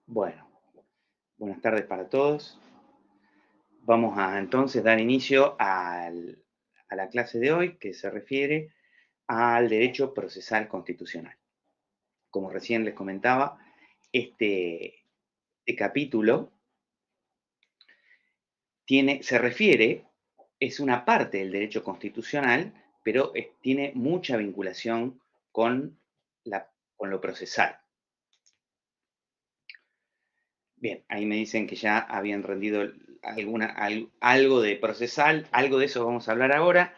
Bueno, buenas tardes para todos. Vamos a entonces dar inicio a la clase de hoy que se refiere al derecho procesal constitucional. Como recién les comentaba, este capítulo se refiere, es una parte del derecho constitucional, pero tiene mucha vinculación con, con lo procesal. Bien, ahí me dicen que ya habían rendido algo de procesal, algo de eso vamos a hablar ahora,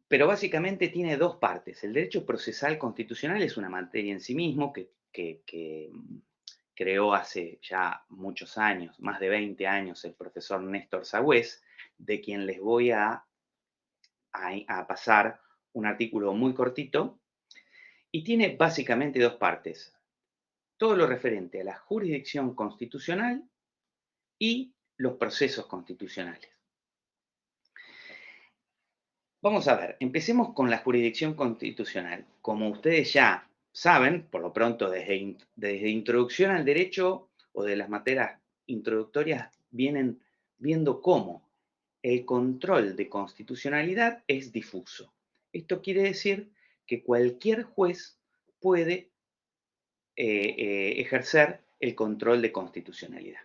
pero básicamente tiene dos partes. El derecho procesal constitucional es una materia en sí mismo que creó hace ya muchos años, más de 20 años, el profesor Néstor Sagüés, de quien les voy a pasar un artículo muy cortito, y tiene básicamente dos partes. Todo lo referente a la jurisdicción constitucional y los procesos constitucionales. Vamos a ver, empecemos con la jurisdicción constitucional. Como ustedes ya saben, por lo pronto desde introducción al derecho o de las materias introductorias vienen viendo cómo el control de constitucionalidad es difuso. Esto quiere decir que cualquier juez puede ejercer el control de constitucionalidad.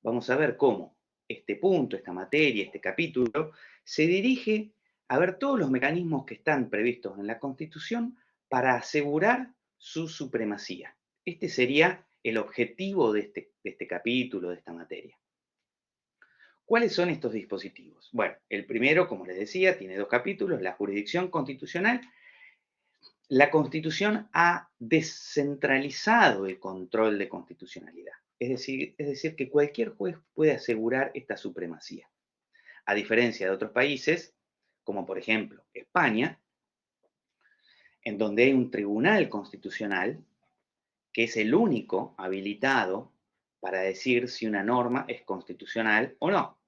Vamos a ver cómo este punto, esta materia, este capítulo, se dirige a ver todos los mecanismos que están previstos en la Constitución para asegurar su supremacía. Este sería el objetivo de este capítulo, de esta materia. ¿Cuáles son estos dispositivos? Bueno, el primero, como les decía, tiene dos capítulos, la jurisdicción constitucional. La Constitución ha descentralizado el control de constitucionalidad. Es decir, que cualquier juez puede asegurar esta supremacía. A diferencia de otros países, como por ejemplo España, en donde hay un tribunal constitucional que es el único habilitado para decir si una norma es constitucional o no.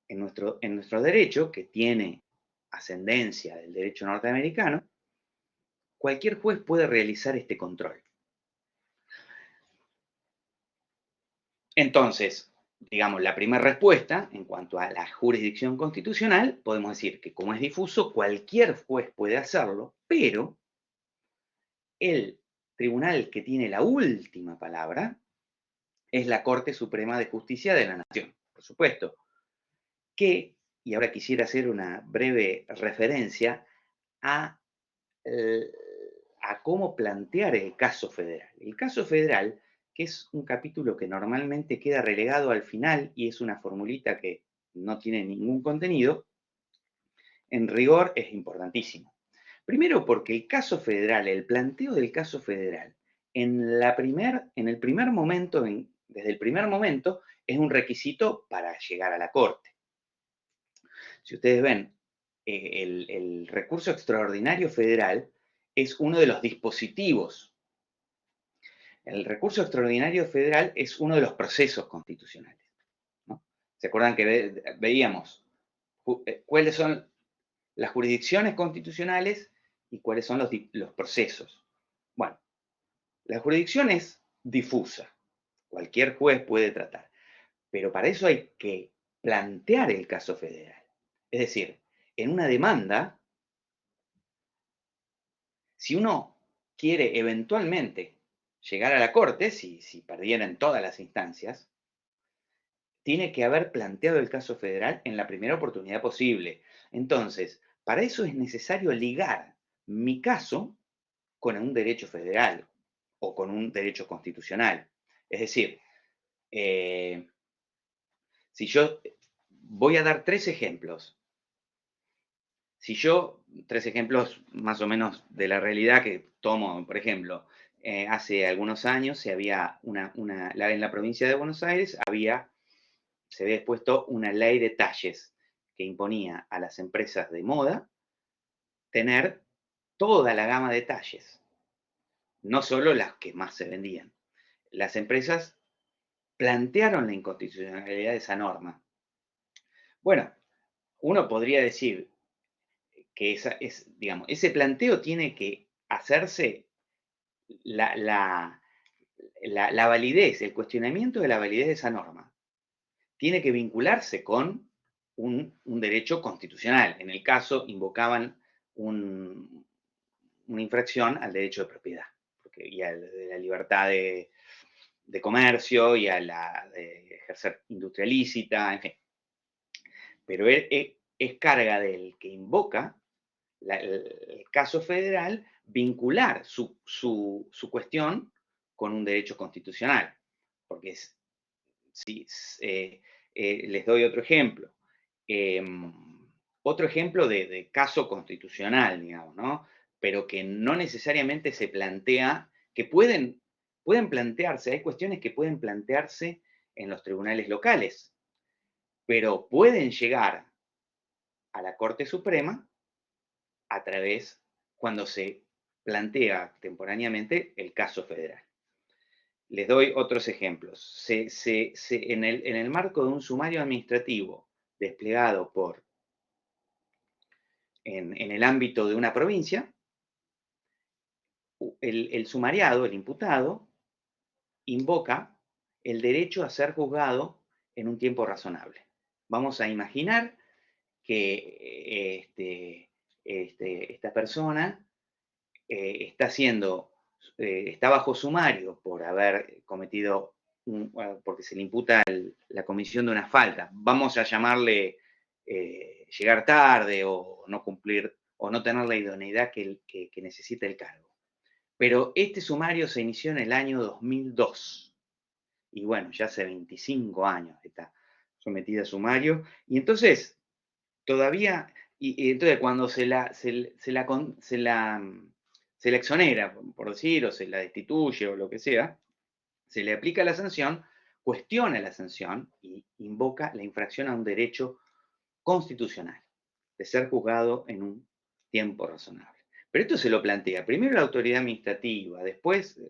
En nuestro derecho, que tiene ascendencia del derecho norteamericano, cualquier juez puede realizar este control. Entonces, digamos, la primera respuesta en cuanto a la jurisdicción constitucional, podemos decir que como es difuso, cualquier juez puede hacerlo, pero el tribunal que tiene la última palabra es la Corte Suprema de Justicia de la Nación, por supuesto, que, y ahora quisiera hacer una breve referencia a, a cómo plantear el caso federal. El caso federal, que es un capítulo que normalmente queda relegado al final y es una formulita que no tiene ningún contenido, en rigor es importantísimo. Primero porque el caso federal, el planteo del caso federal, en el primer momento, desde el primer momento, es un requisito para llegar a la Corte. Si ustedes ven, el recurso extraordinario federal es uno de los dispositivos. El recurso extraordinario federal es uno de los procesos constitucionales, ¿no? ¿Se acuerdan que veíamos cuáles son las jurisdicciones constitucionales y cuáles son los procesos? Bueno, la jurisdicción es difusa, cualquier juez puede tratar, pero para eso hay que plantear el caso federal. Es decir, en una demanda, si uno quiere eventualmente llegar a la Corte, si perdiera en todas las instancias, tiene que haber planteado el caso federal en la primera oportunidad posible. Entonces, para eso es necesario ligar mi caso con un derecho federal o con un derecho constitucional. Es decir, si yo voy a dar tres ejemplos. Si yo, tres ejemplos más o menos de la realidad que tomo, por ejemplo, hace algunos años se había en la provincia de Buenos Aires se había expuesto una ley de talles que imponía a las empresas de moda tener toda la gama de talles, no solo las que más se vendían. Las empresas plantearon la inconstitucionalidad de esa norma. Bueno, uno podría decir que digamos, ese planteo tiene que hacerse, la validez, el cuestionamiento de la validez de esa norma tiene que vincularse con un derecho constitucional. En el caso, invocaban una infracción al derecho de propiedad y a la libertad de comercio y a la de ejercer industria lícita, en fin. Pero es carga del que invoca el caso federal vincular su cuestión con un derecho constitucional. Porque si, les doy otro ejemplo. Otro ejemplo de caso constitucional, digamos, ¿no? Pero que no necesariamente se plantea, que pueden plantearse, hay cuestiones que pueden plantearse en los tribunales locales, pero pueden llegar a la Corte Suprema a través, cuando se plantea temporáneamente el caso federal. Les doy otros ejemplos. En el marco de un sumario administrativo desplegado en el ámbito de una provincia, el sumariado, el imputado, invoca el derecho a ser juzgado en un tiempo razonable. Vamos a imaginar que esta persona está bajo sumario por haber cometido, porque se le imputa la comisión de una falta. Vamos a llamarle llegar tarde o no cumplir o no tener la idoneidad que necesita el cargo. Pero este sumario se inició en el año 2002. Y bueno, ya hace 25 años está sometida a sumario. Y entonces, todavía, y entonces cuando se la exonera, por decir, o se la destituye o lo que sea, se le aplica la sanción, cuestiona la sanción y invoca la infracción a un derecho constitucional de ser juzgado en un tiempo razonable. Pero esto se lo plantea primero la autoridad administrativa, después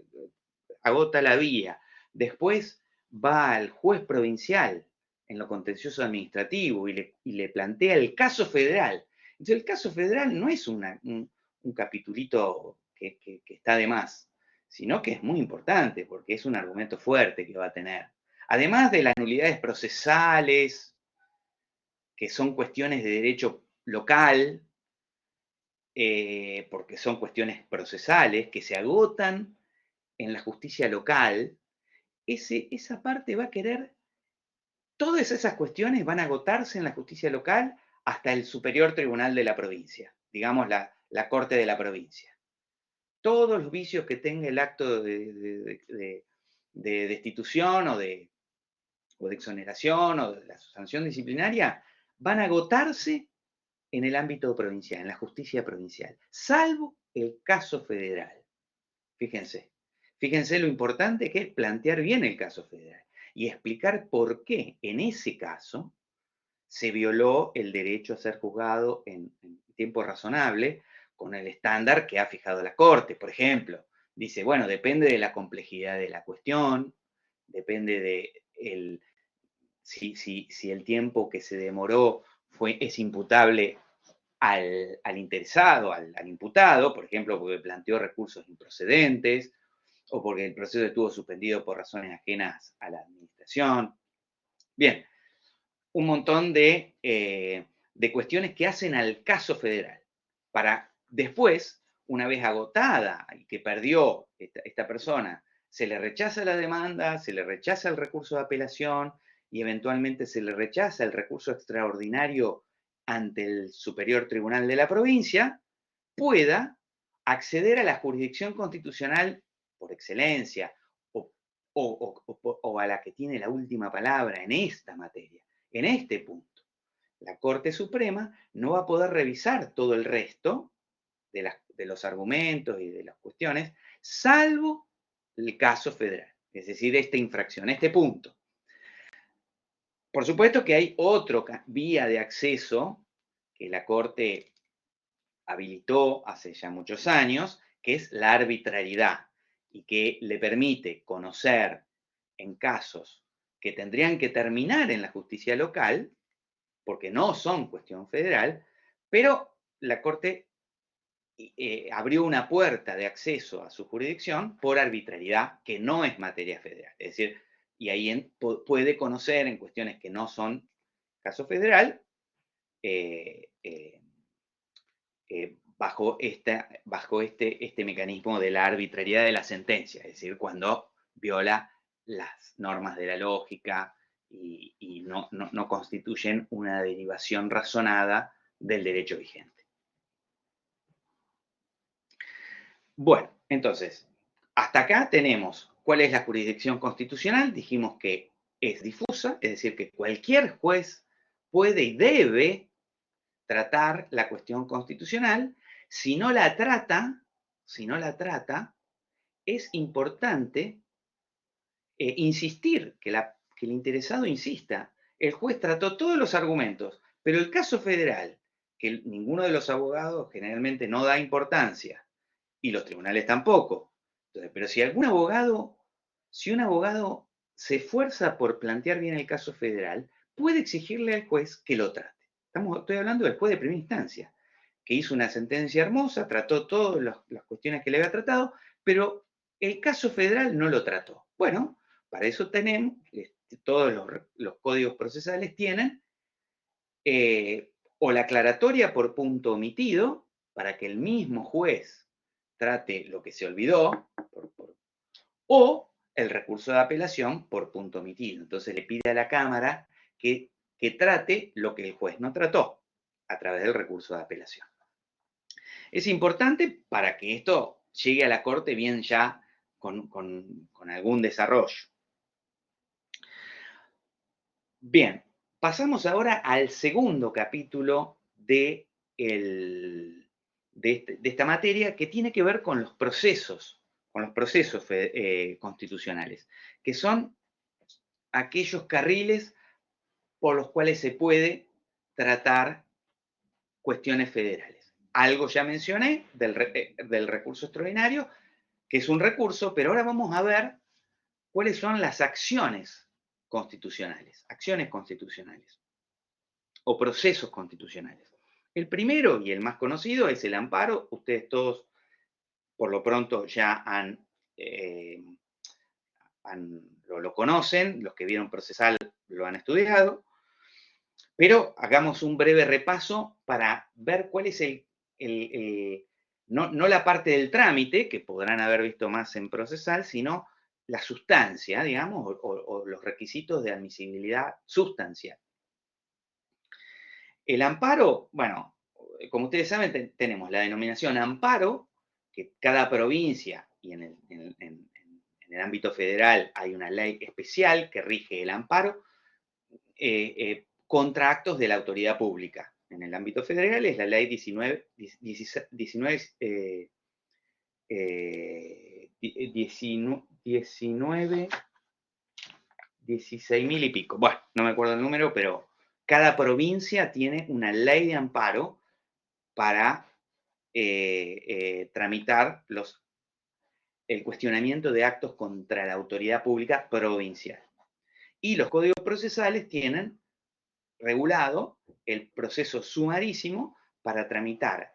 agota la vía, después va al juez provincial en lo contencioso administrativo y le plantea el caso federal. Entonces el caso federal no es un capitulito que está de más, sino que es muy importante porque es un argumento fuerte que va a tener. Además de las nulidades procesales, que son cuestiones de derecho local, porque son cuestiones procesales que se agotan en la justicia local, esa parte va a querer, todas esas cuestiones van a agotarse en la justicia local hasta el superior tribunal de la provincia, digamos la corte de la provincia. Todos los vicios que tenga el acto de destitución o de exoneración o de la sanción disciplinaria van a agotarse en el ámbito provincial, en la justicia provincial, salvo el caso federal. Fíjense, fíjense lo importante que es plantear bien el caso federal y explicar por qué en ese caso se violó el derecho a ser juzgado en tiempo razonable con el estándar que ha fijado la Corte. Por ejemplo, dice, bueno, depende de la complejidad de la cuestión, depende de si el tiempo que se demoró es imputable al interesado, al imputado, por ejemplo, porque planteó recursos improcedentes o porque el proceso estuvo suspendido por razones ajenas a la administración. Bien, un montón de cuestiones que hacen al caso federal para después, una vez agotada y que perdió esta persona, se le rechaza la demanda, se le rechaza el recurso de apelación y eventualmente se le rechaza el recurso extraordinario ante el superior tribunal de la provincia, pueda acceder a la jurisdicción constitucional por excelencia o a la que tiene la última palabra en esta materia, en este punto. La Corte Suprema no va a poder revisar todo el resto de los argumentos y de las cuestiones, salvo el caso federal, es decir, esta infracción, este punto. Por supuesto que hay otra vía de acceso que la Corte habilitó hace ya muchos años, que es la arbitrariedad y que le permite conocer en casos que tendrían que terminar en la justicia local, porque no son cuestión federal, pero la Corte abrió una puerta de acceso a su jurisdicción por arbitrariedad, que no es materia federal. Es decir, y ahí puede conocer en cuestiones que no son caso federal, bajo este mecanismo de la arbitrariedad de la sentencia, es decir, cuando viola las normas de la lógica y no constituyen una derivación razonada del derecho vigente. Bueno, entonces, hasta acá tenemos cuál es la jurisdicción constitucional. Dijimos que es difusa, es decir, que cualquier juez puede y debe tratar la cuestión constitucional. Si no la trata, es importante insistir, que el interesado insista. El juez trató todos los argumentos, pero el caso federal, que ninguno de los abogados generalmente no da importancia, y los tribunales tampoco. Entonces, pero si un abogado se esfuerza por plantear bien el caso federal, puede exigirle al juez que lo trate. Estoy hablando del juez de primera instancia, que hizo una sentencia hermosa, trató todas las cuestiones que le había tratado, pero el caso federal no lo trató. Bueno, para eso tenemos, todos los códigos procesales tienen o la aclaratoria por punto omitido, para que el mismo juez trate lo que se olvidó, o el recurso de apelación por punto omitido. Entonces le pide a la Cámara que trate lo que el juez no trató a través del recurso de apelación. Es importante para que esto llegue a la Corte bien ya con algún desarrollo. Bien, pasamos ahora al segundo capítulo de esta materia, que tiene que ver con los procesos constitucionales, que son aquellos carriles por los cuales se puede tratar cuestiones federales. Algo ya mencioné del recurso extraordinario, que es un recurso, pero ahora vamos a ver cuáles son las acciones constitucionales o procesos constitucionales. El primero y el más conocido es el amparo. Ustedes todos, por lo pronto, ya lo conocen, los que vieron procesal lo han estudiado, pero hagamos un breve repaso para ver cuál es no la parte del trámite, que podrán haber visto más en procesal, sino la sustancia, digamos, o los requisitos de admisibilidad sustancial. El amparo, bueno, como ustedes saben, tenemos la denominación amparo, que cada provincia y en el ámbito federal hay una ley especial que rige el amparo contra actos de la autoridad pública. En el ámbito federal es la ley 16.000 y pico. Bueno, no me acuerdo el número, pero cada provincia tiene una ley de amparo para tramitar el cuestionamiento de actos contra la autoridad pública provincial. Y los códigos procesales tienen regulado el proceso sumarísimo para tramitar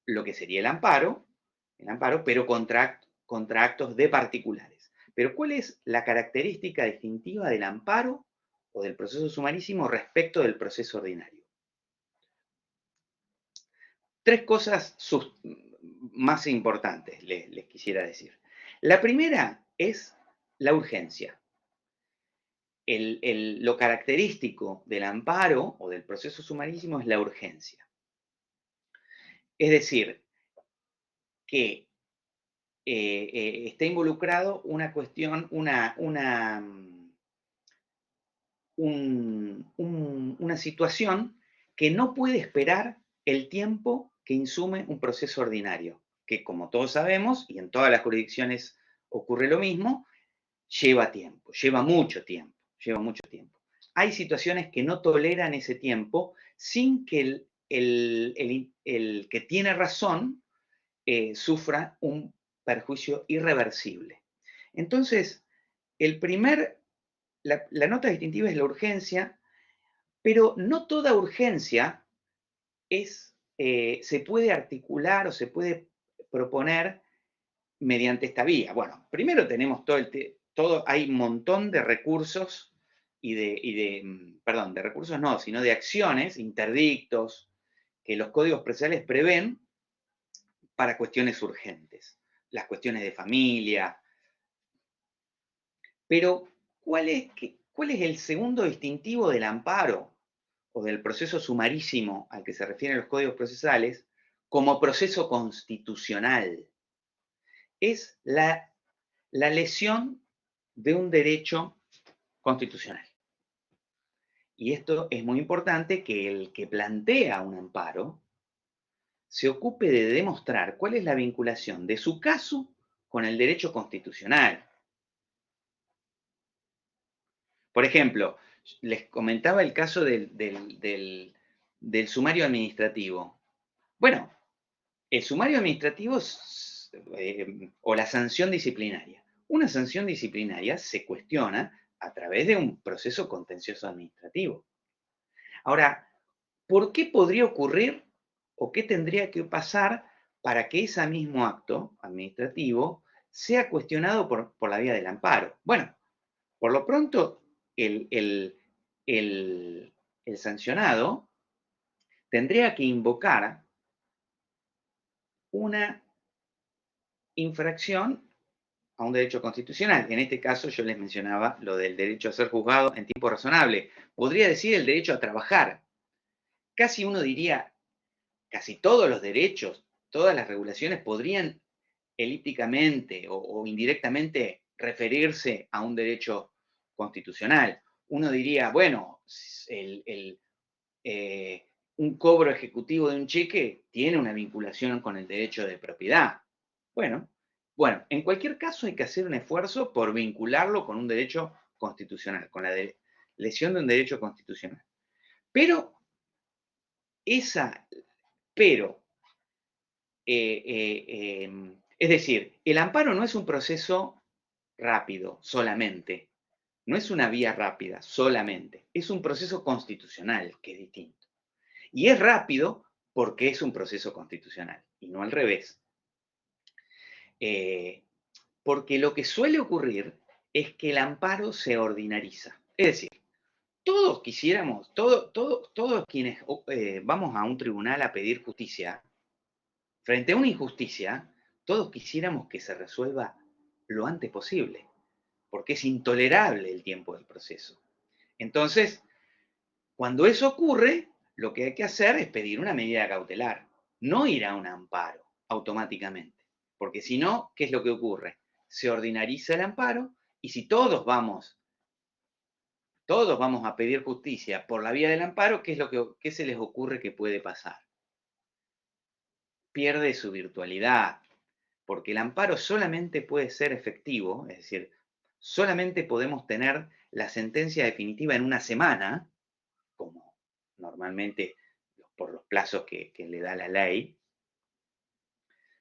lo que sería el amparo, pero contra actos de particulares. Pero ¿cuál es la característica distintiva del amparo o del proceso sumarísimo respecto del proceso ordinario? Tres cosas más importantes les quisiera decir. La primera es la urgencia. Lo característico del amparo o del proceso sumarísimo es la urgencia. Es decir, que está involucrado una cuestión, una situación que no puede esperar el tiempo que insume un proceso ordinario, que como todos sabemos, y en todas las jurisdicciones ocurre lo mismo, lleva tiempo, lleva mucho tiempo. Hay situaciones que no toleran ese tiempo sin que el que tiene razón sufra un perjuicio irreversible. Entonces, la nota distintiva es la urgencia, pero no toda urgencia es se puede articular o se puede proponer mediante esta vía? Bueno, primero tenemos hay un montón de recursos perdón, de recursos no, sino de acciones, interdictos, que los códigos procesales prevén para cuestiones urgentes, las cuestiones de familia. Pero, ¿cuál es el segundo distintivo del amparo o del proceso sumarísimo al que se refieren los códigos procesales como proceso constitucional? Es la lesión de un derecho constitucional. Y esto es muy importante, que el que plantea un amparo se ocupe de demostrar cuál es la vinculación de su caso con el derecho constitucional. Por ejemplo, les comentaba el caso del sumario administrativo. Bueno, el sumario administrativo o la sanción disciplinaria. Una sanción disciplinaria se cuestiona a través de un proceso contencioso administrativo. Ahora, ¿por qué podría ocurrir o qué tendría que pasar para que ese mismo acto administrativo sea cuestionado por la vía del amparo? Bueno, por lo pronto, el, el- el sancionado tendría que invocar una infracción a un derecho constitucional. En este caso yo les mencionaba lo del derecho a ser juzgado en tiempo razonable. Podría decir el derecho a trabajar. Casi uno diría, casi todos los derechos, todas las regulaciones podrían elípticamente o indirectamente referirse a un derecho constitucional. Uno diría, bueno, eh, un cobro ejecutivo de un cheque tiene una vinculación con el derecho de propiedad. Bueno, en cualquier caso hay que hacer un esfuerzo por vincularlo con un derecho constitucional, con la lesión de un derecho constitucional. Pero esa, pero, es decir, el amparo no es un proceso rápido solamente, no es una vía rápida solamente, es un proceso constitucional que es distinto. Y es rápido porque es un proceso constitucional y no al revés. Eh, Porque lo que suele ocurrir es que el amparo se ordinariza. Es decir, todos quisiéramos, todos quienes vamos a un tribunal a pedir justicia, frente a una injusticia, todos quisiéramos que se resuelva lo antes posible, porque es intolerable el tiempo del proceso. Entonces, cuando eso ocurre, lo que hay que hacer es pedir una medida cautelar, no ir a un amparo automáticamente, porque si no, ¿qué es lo que ocurre? Se ordinariza el amparo y si todos vamos a pedir justicia por la vía del amparo, ¿qué se les ocurre que puede pasar? Pierde su virtualidad, porque el amparo solamente puede ser efectivo, es decir, solamente podemos tener la sentencia definitiva en una semana, como normalmente por los plazos que le da la ley.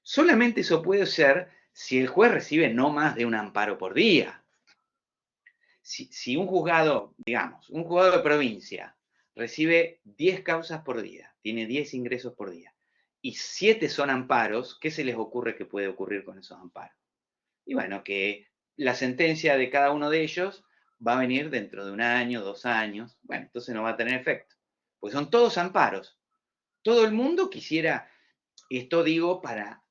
Solamente eso puede ser si el juez recibe no más de un amparo por día. Si un juzgado, digamos, un juzgado de provincia recibe 10 causas por día, tiene 10 ingresos por día, y 7 son amparos, ¿qué se les ocurre que puede ocurrir con esos amparos? Y bueno, que la sentencia de cada uno de ellos va a venir dentro de un año, 2 años, bueno, entonces no va a tener efecto, pues son todos amparos. Todo el mundo quisiera, esto digo para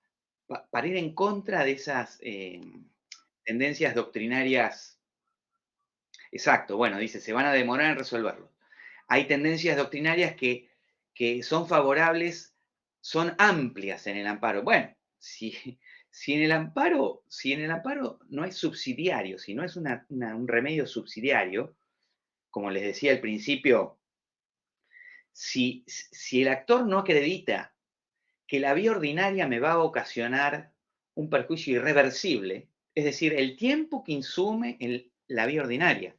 ir en contra de esas tendencias doctrinarias. Exacto, bueno, dice, se van a demorar en resolverlo. Hay tendencias doctrinarias que son favorables, son amplias en el amparo. Bueno, si en el amparo no es subsidiario, si no es un remedio subsidiario, como les decía al principio, si el actor no acredita que la vía ordinaria me va a ocasionar un perjuicio irreversible, es decir, el tiempo que insume en la vía ordinaria,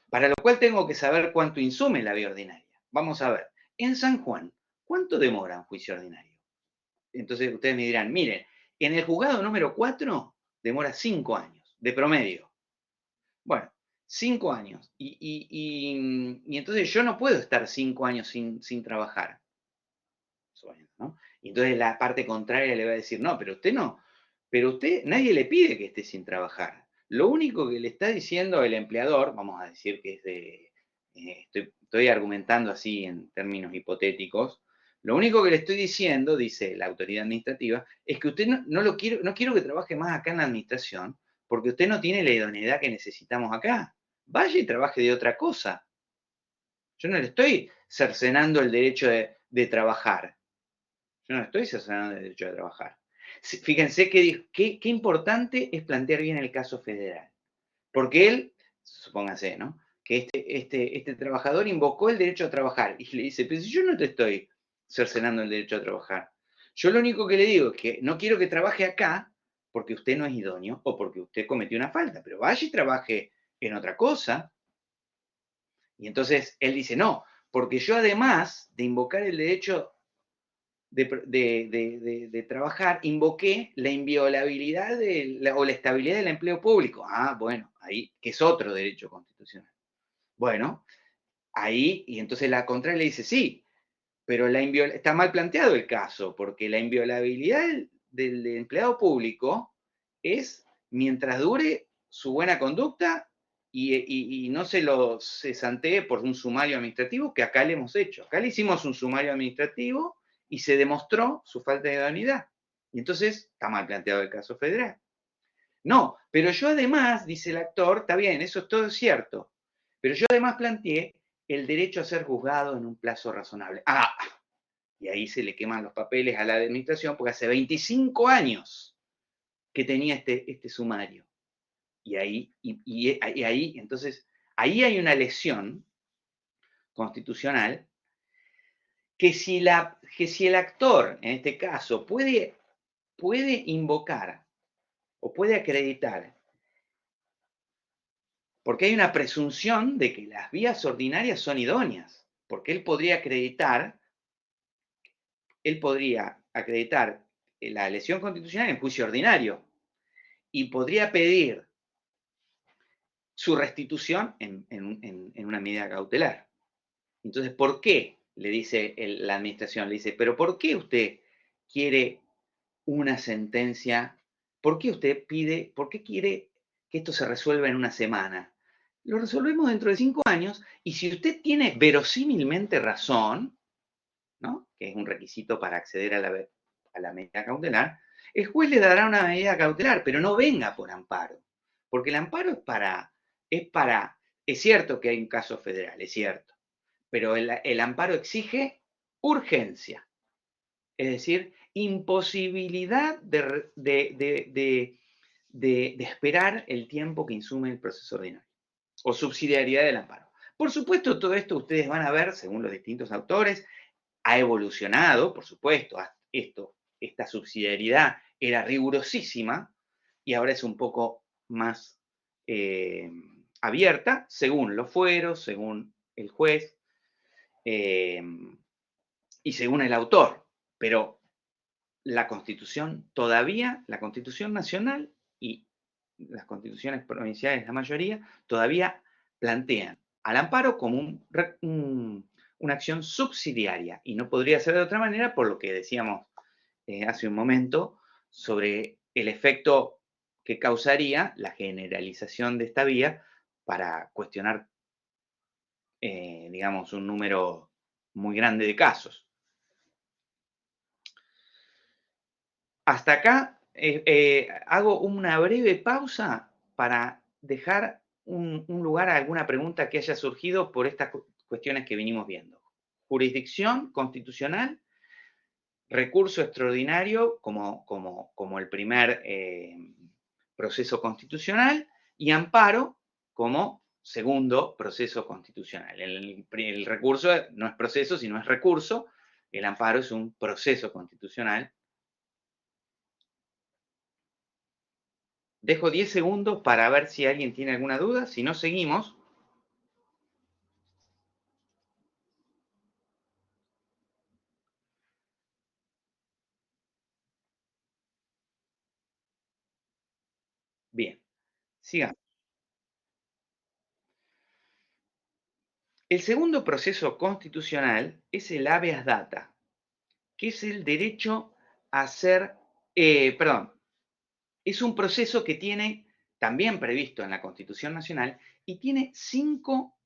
para lo cual tengo que saber cuánto insume la vía ordinaria. Vamos a ver, en San Juan, ¿cuánto demora un juicio ordinario? Entonces ustedes me dirán, miren, en el juzgado número 4 demora 5 años, de promedio. Bueno, 5 años. Y entonces yo no puedo estar 5 años sin trabajar. suponiendo, ¿no? Y entonces la parte contraria le va a decir, no, pero usted, nadie le pide que esté sin trabajar. Lo único que le está diciendo el empleador, vamos a decir que es de, estoy argumentando así en términos hipotéticos, lo único que le estoy diciendo, dice la autoridad administrativa, es que usted no quiero que trabaje más acá en la administración, porque usted no tiene la idoneidad que necesitamos acá. Vaya y trabaje de otra cosa. Yo no le estoy cercenando el derecho de trabajar. Yo no estoy cercenando el derecho de trabajar. Fíjense qué importante es plantear bien el caso federal. Porque él, supóngase, ¿no? Que este trabajador invocó el derecho a trabajar y le dice, pero si yo no te estoy cercenando el derecho a trabajar. Yo lo único que le digo es que no quiero que trabaje acá porque usted no es idóneo o porque usted cometió una falta, pero vaya y trabaje en otra cosa. Y entonces él dice, no, porque yo además de invocar el derecho de trabajar, invoqué la inviolabilidad o la estabilidad del empleo público. Ah, bueno, ahí, que es otro derecho constitucional. Bueno, ahí, y entonces la contraria le dice, sí, pero está mal planteado el caso, porque la inviolabilidad del empleado público es mientras dure su buena conducta y no se lo cesantee por un sumario administrativo que acá le hemos hecho. Acá le hicimos un sumario administrativo y se demostró su falta de idoneidad. Y entonces está mal planteado el caso federal. No, pero yo además, dice el actor, está bien, eso es todo cierto, pero yo además planteé el derecho a ser juzgado en un plazo razonable. Ah, y ahí se le queman los papeles a la administración porque hace 25 años que tenía este sumario. Y ahí, entonces, ahí hay una lesión constitucional que si el actor, en este caso, puede invocar o puede acreditar, porque hay una presunción de que las vías ordinarias son idóneas, porque él podría acreditar la lesión constitucional en juicio ordinario y podría pedir su restitución en una medida cautelar. Entonces, ¿por qué? Le dice la administración, le dice, pero ¿por qué usted quiere una sentencia? ¿Por qué usted por qué quiere que esto se resuelva en una semana? Lo resolvemos dentro de 5 años y si usted tiene verosímilmente razón, ¿no? Que es un requisito para acceder a la medida cautelar, el juez le dará una medida cautelar, pero no venga por amparo, porque el amparo es cierto que hay un caso federal, es cierto, pero el amparo exige urgencia, es decir, imposibilidad de esperar el tiempo que insume el proceso ordinario, o subsidiariedad del amparo. Por supuesto, todo esto ustedes van a ver, según los distintos autores, ha evolucionado, por supuesto, esta subsidiariedad era rigurosísima y ahora es un poco más abierta, según los fueros, según el juez eh, y según el autor. Pero la Constitución todavía, la Constitución nacional y las constituciones provinciales, la mayoría, todavía plantean al amparo como una acción subsidiaria y no podría ser de otra manera por lo que decíamos hace un momento sobre el efecto que causaría la generalización de esta vía para cuestionar, digamos, un número muy grande de casos. Hasta acá hago una breve pausa para dejar un lugar a alguna pregunta que haya surgido por estas cuestiones que venimos viendo. Jurisdicción constitucional, recurso extraordinario como el primer proceso constitucional y amparo como segundo proceso constitucional. El recurso no es proceso, sino es recurso. El amparo es un proceso constitucional. Dejo 10 segundos para ver si alguien tiene alguna duda. Si no, seguimos. Bien, sigamos. El segundo proceso constitucional es el habeas data, que es el derecho a ser, perdón, es un proceso que tiene, también previsto en la Constitución Nacional, y tiene 5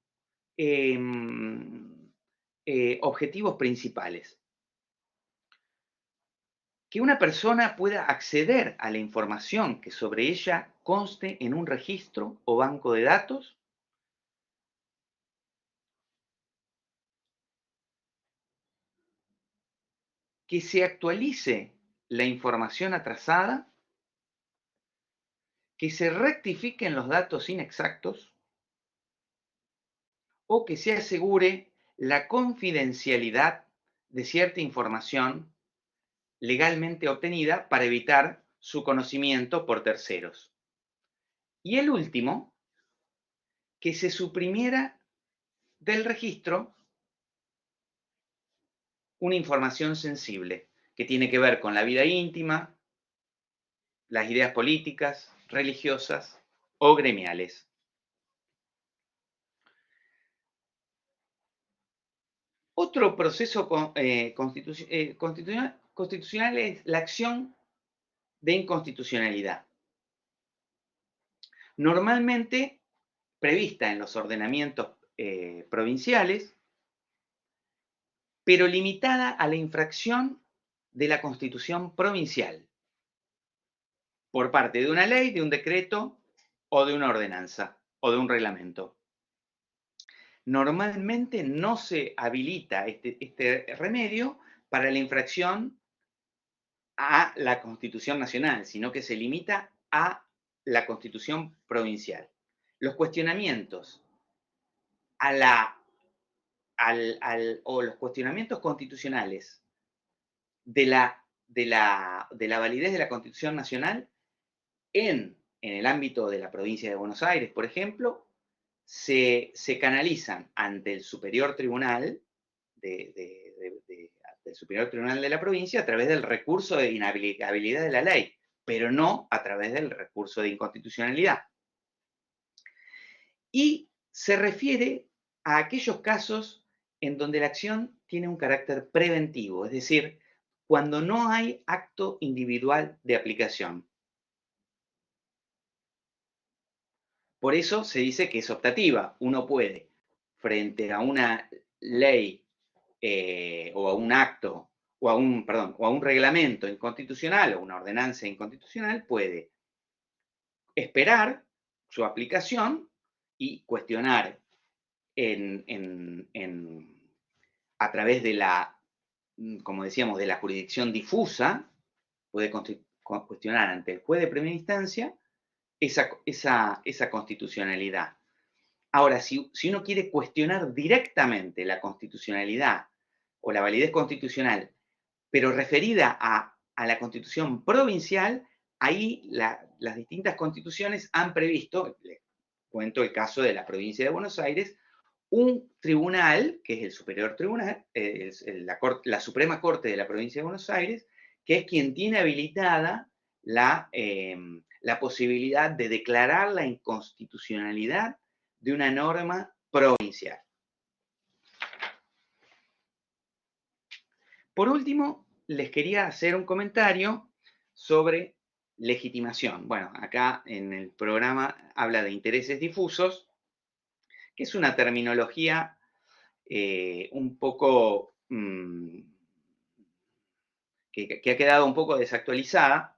objetivos principales. Que una persona pueda acceder a la información que sobre ella conste en un registro o banco de datos. Que se actualice la información atrasada. Que se rectifiquen los datos inexactos. O que se asegure la confidencialidad de cierta información legalmente obtenida para evitar su conocimiento por terceros. Y el último, que se suprimiera del registro una información sensible que tiene que ver con la vida íntima, las ideas políticas, religiosas o gremiales. Otro proceso constitucional es la acción de inconstitucionalidad. Normalmente prevista en los ordenamientos provinciales, pero limitada a la infracción de la Constitución provincial por parte de una ley, de un decreto o de una ordenanza o de un reglamento. Normalmente no se habilita este remedio para la infracción a la Constitución Nacional, sino que se limita a la Constitución provincial. Los cuestionamientos o los cuestionamientos constitucionales de la validez de la Constitución Nacional en el ámbito de la provincia de Buenos Aires, por ejemplo, se canalizan ante el Superior Tribunal del Superior Tribunal de la provincia a través del recurso de inhabilidad de la ley, pero no a través del recurso de inconstitucionalidad. Y se refiere a aquellos casos en donde la acción tiene un carácter preventivo, es decir, cuando no hay acto individual de aplicación. Por eso se dice que es optativa. Uno puede, frente a una ley o a un acto, o a un reglamento inconstitucional o una ordenanza inconstitucional, puede esperar su aplicación y cuestionar a través de la, como decíamos, de la jurisdicción difusa, puede cuestionar ante el juez de primera instancia esa constitucionalidad. Ahora, si uno quiere cuestionar directamente la constitucionalidad o la validez constitucional, pero referida a la constitución provincial, ahí las distintas constituciones han previsto, les cuento el caso de la provincia de Buenos Aires, un tribunal, que es el superior tribunal, la Suprema Corte de la provincia de Buenos Aires, que es quien tiene habilitada la posibilidad de declarar la inconstitucionalidad de una norma provincial. Por último, les quería hacer un comentario sobre legitimación. Bueno, acá en el programa habla de intereses difusos, que es una terminología un poco que ha quedado un poco desactualizada.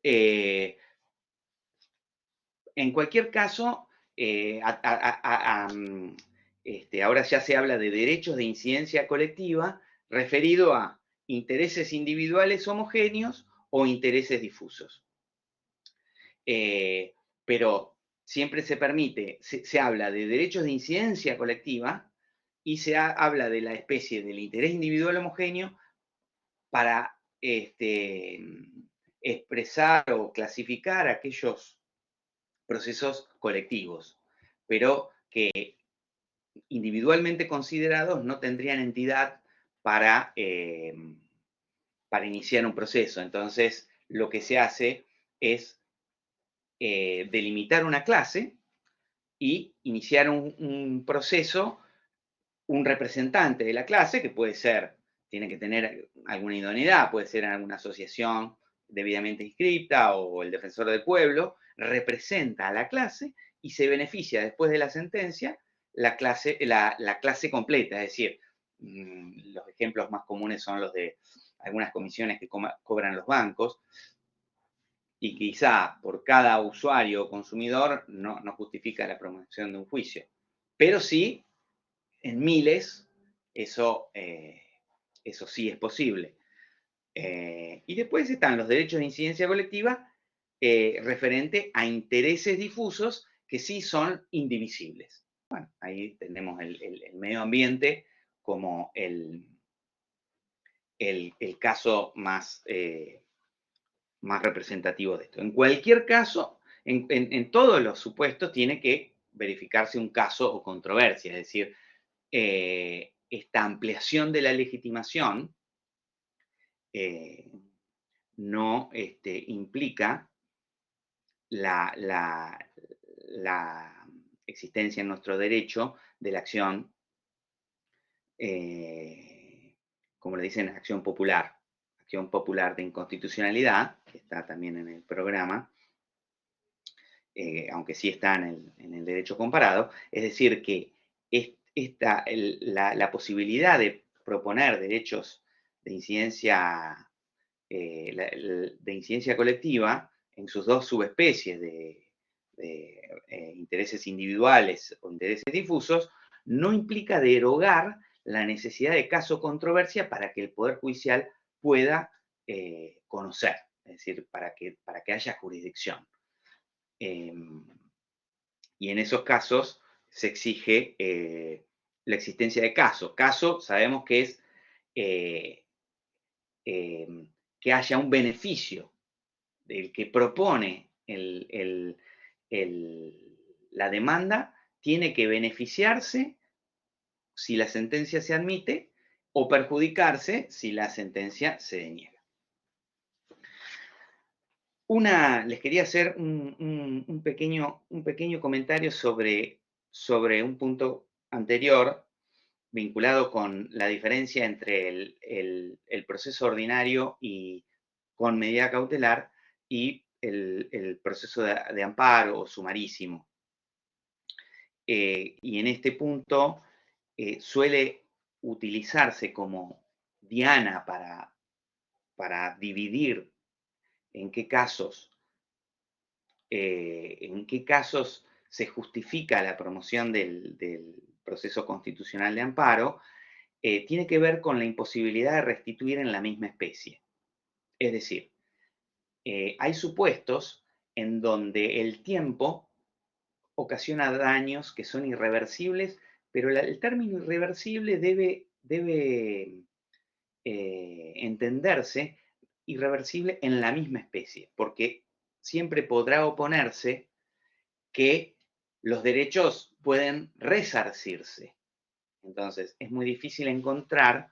En cualquier caso, ahora ya se habla de derechos de incidencia colectiva referido a intereses individuales homogéneos o intereses difusos. Pero siempre se permite, se habla de derechos de incidencia colectiva y se habla de la especie del interés individual homogéneo para expresar o clasificar aquellos procesos colectivos, pero que individualmente considerados no tendrían entidad para iniciar un proceso. Entonces, lo que se hace es delimitar una clase y iniciar un proceso, un representante de la clase, que puede ser tiene que tener alguna idoneidad, puede ser alguna asociación debidamente inscripta o el defensor del pueblo, representa a la clase y se beneficia después de la sentencia la clase completa, es decir, los ejemplos más comunes son los de algunas comisiones que cobran los bancos, y quizá por cada usuario o consumidor no justifica la promoción de un juicio. Pero sí, en miles, eso sí es posible. Y después están los derechos de incidencia colectiva referente a intereses difusos que sí son indivisibles. Bueno, ahí tenemos el medio ambiente como el caso más representativo de esto. En cualquier caso, en todos los supuestos tiene que verificarse un caso o controversia, es decir, esta ampliación de la legitimación no implica la existencia en nuestro derecho de la acción, como le dicen, acción popular de inconstitucionalidad, que está también en el programa, aunque sí está en el derecho comparado, es decir, que la posibilidad de proponer derechos de incidencia, de incidencia colectiva en sus dos subespecies de intereses individuales o intereses difusos, no implica derogar la necesidad de caso controversia para que el Poder Judicial pueda conocer, es decir, para que haya jurisdicción. Y en esos casos se exige la existencia de caso. Caso sabemos que es que haya un beneficio del que propone la demanda, tiene que beneficiarse si la sentencia se admite o perjudicarse si la sentencia se deniega. Les quería hacer un pequeño comentario sobre un punto anterior vinculado con la diferencia entre el proceso ordinario y con medida cautelar y el proceso de amparo o sumarísimo. Y en este punto suele utilizarse como diana para dividir en qué casos se justifica la promoción del proceso constitucional de amparo, tiene que ver con la imposibilidad de restituir en la misma especie. Es decir, hay supuestos en donde el tiempo ocasiona daños que son irreversibles, pero el término irreversible debe entenderse irreversible en la misma especie, porque siempre podrá oponerse que los derechos pueden resarcirse. Entonces, es muy difícil encontrar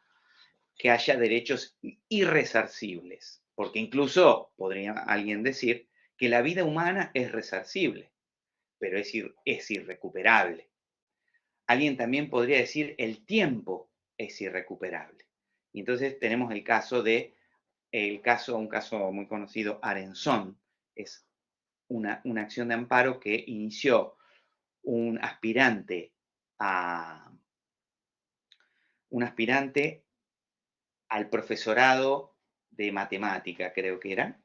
que haya derechos irresarcibles, porque incluso podría alguien decir que la vida humana es resarcible, pero es irrecuperable. Alguien también podría decir el tiempo es irrecuperable. Y entonces tenemos un caso muy conocido, Arenzón, es una acción de amparo que inició un aspirante al profesorado de matemática, creo que era,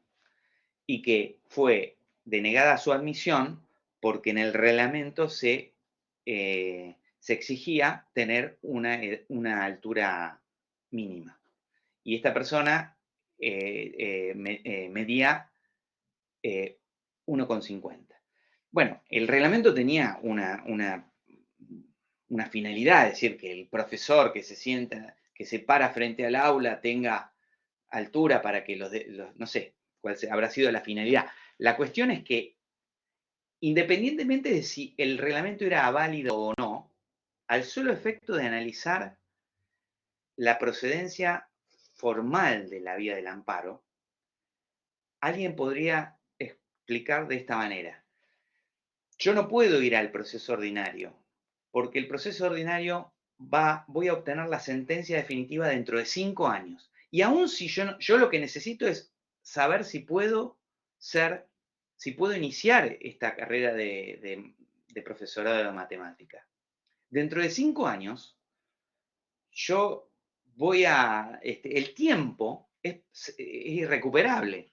y que fue denegada su admisión porque en el reglamento se exigía tener una altura mínima. Y esta persona medía 1,50. Bueno, el reglamento tenía una finalidad, es decir, que el profesor que se sienta, que se para frente al aula tenga altura para que no sé cuál habrá sido la finalidad. La cuestión es que, independientemente de si el reglamento era válido o no, al solo efecto de analizar la procedencia formal de la vía del amparo, alguien podría explicar de esta manera: yo no puedo ir al proceso ordinario, porque el proceso ordinario voy a obtener la sentencia definitiva dentro de 5 años. Y aún si yo lo que necesito es saber si puedo iniciar esta carrera de profesorado de matemática. Dentro de 5 años, yo el tiempo es irrecuperable,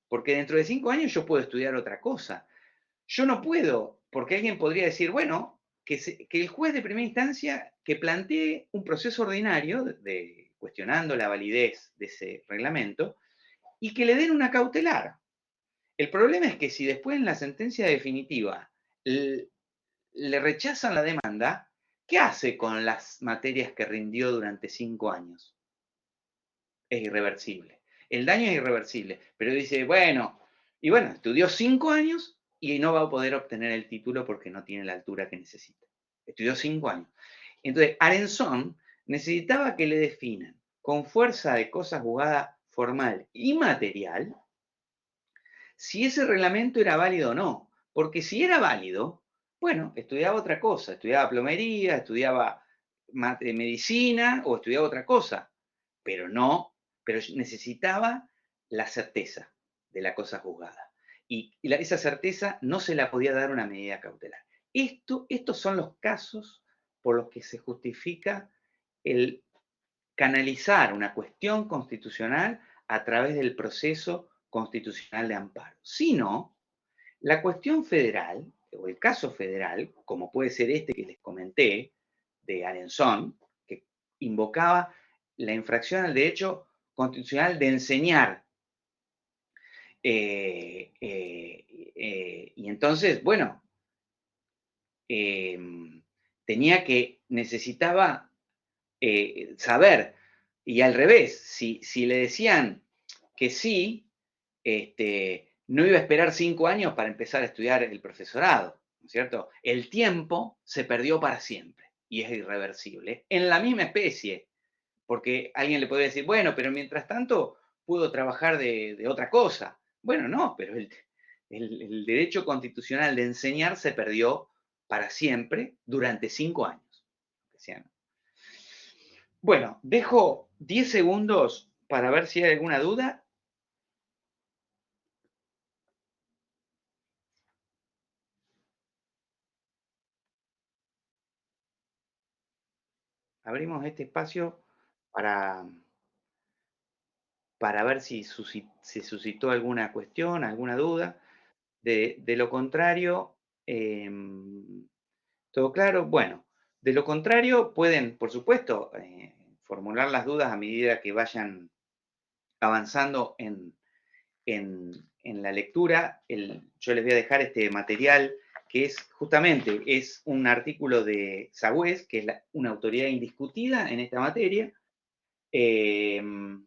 porque dentro de 5 años yo puedo estudiar otra cosa. Yo no puedo, porque alguien podría decir, bueno, que el juez de primera instancia que plantee un proceso ordinario cuestionando la validez de ese reglamento y que le den una cautelar. El problema es que si después en la sentencia definitiva le rechazan la demanda, ¿qué hace con las materias que rindió durante 5 años? Es irreversible. El daño es irreversible, pero dice, bueno, estudió 5 años y no va a poder obtener el título porque no tiene la altura que necesita. Estudió 5 años. Entonces, Arenzón necesitaba que le definan con fuerza de cosa juzgada formal y material si ese reglamento era válido o no. Porque si era válido, bueno, estudiaba otra cosa, estudiaba plomería, estudiaba medicina o estudiaba otra cosa, pero necesitaba la certeza de la cosa juzgada. Y esa certeza no se la podía dar una medida cautelar. Estos son los casos por los que se justifica el canalizar una cuestión constitucional a través del proceso constitucional de amparo. Si no, la cuestión federal, o el caso federal, como puede ser este que les comenté, de Arenzón, que invocaba la infracción al derecho constitucional de enseñar. Y entonces, bueno, necesitaba saber, y al revés, si le decían que sí, no iba a esperar 5 años para empezar a estudiar el profesorado, ¿no es cierto? El tiempo se perdió para siempre y es irreversible. En la misma especie, porque alguien le podría decir, bueno, pero mientras tanto puedo trabajar de otra cosa. Bueno, no, pero el derecho constitucional de enseñar se perdió para siempre durante 5 años. Bueno, dejo 10 segundos para ver si hay alguna duda. Abrimos este espacio para, para ver si se suscitó alguna cuestión, alguna duda. De lo contrario, ¿todo claro? Bueno, de lo contrario, pueden, por supuesto, formular las dudas a medida que vayan avanzando en la lectura. Yo les voy a dejar este material que es un artículo de Sagüez, que es una autoridad indiscutida en esta materia, que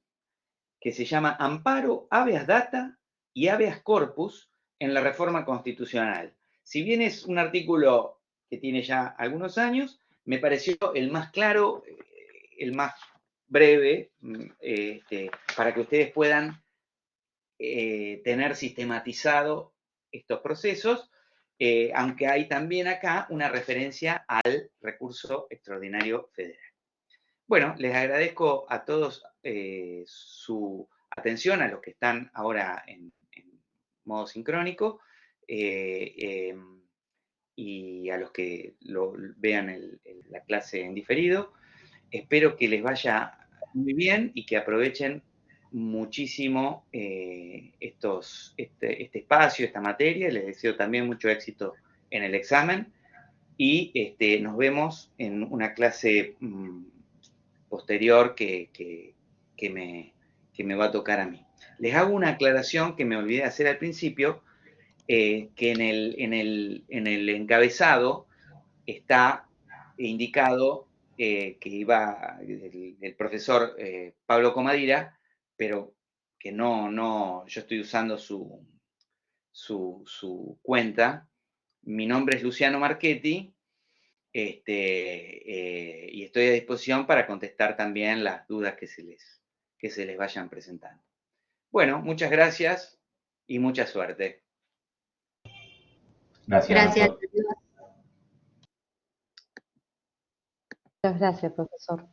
se llama Amparo, Habeas Data y Habeas Corpus en la Reforma Constitucional. Si bien es un artículo que tiene ya algunos años, me pareció el más claro, el más breve, para que ustedes puedan tener sistematizado estos procesos, aunque hay también acá una referencia al recurso extraordinario federal. Bueno, les agradezco a todos su atención, a los que están ahora en modo sincrónico, y a los que vean la clase en diferido. Espero que les vaya muy bien y que aprovechen muchísimo este espacio, esta materia. Les deseo también mucho éxito en el examen y nos vemos en una clase posterior que me va a tocar a mí. Les hago una aclaración que me olvidé hacer al principio, que en el encabezado está indicado que iba el profesor Pablo Comadira, pero que no, yo estoy usando su cuenta. Mi nombre es Luciano Marchetti, y estoy a disposición para contestar también las dudas que se les vayan presentando. Bueno, muchas gracias y mucha suerte. Gracias. Muchas gracias, profesor.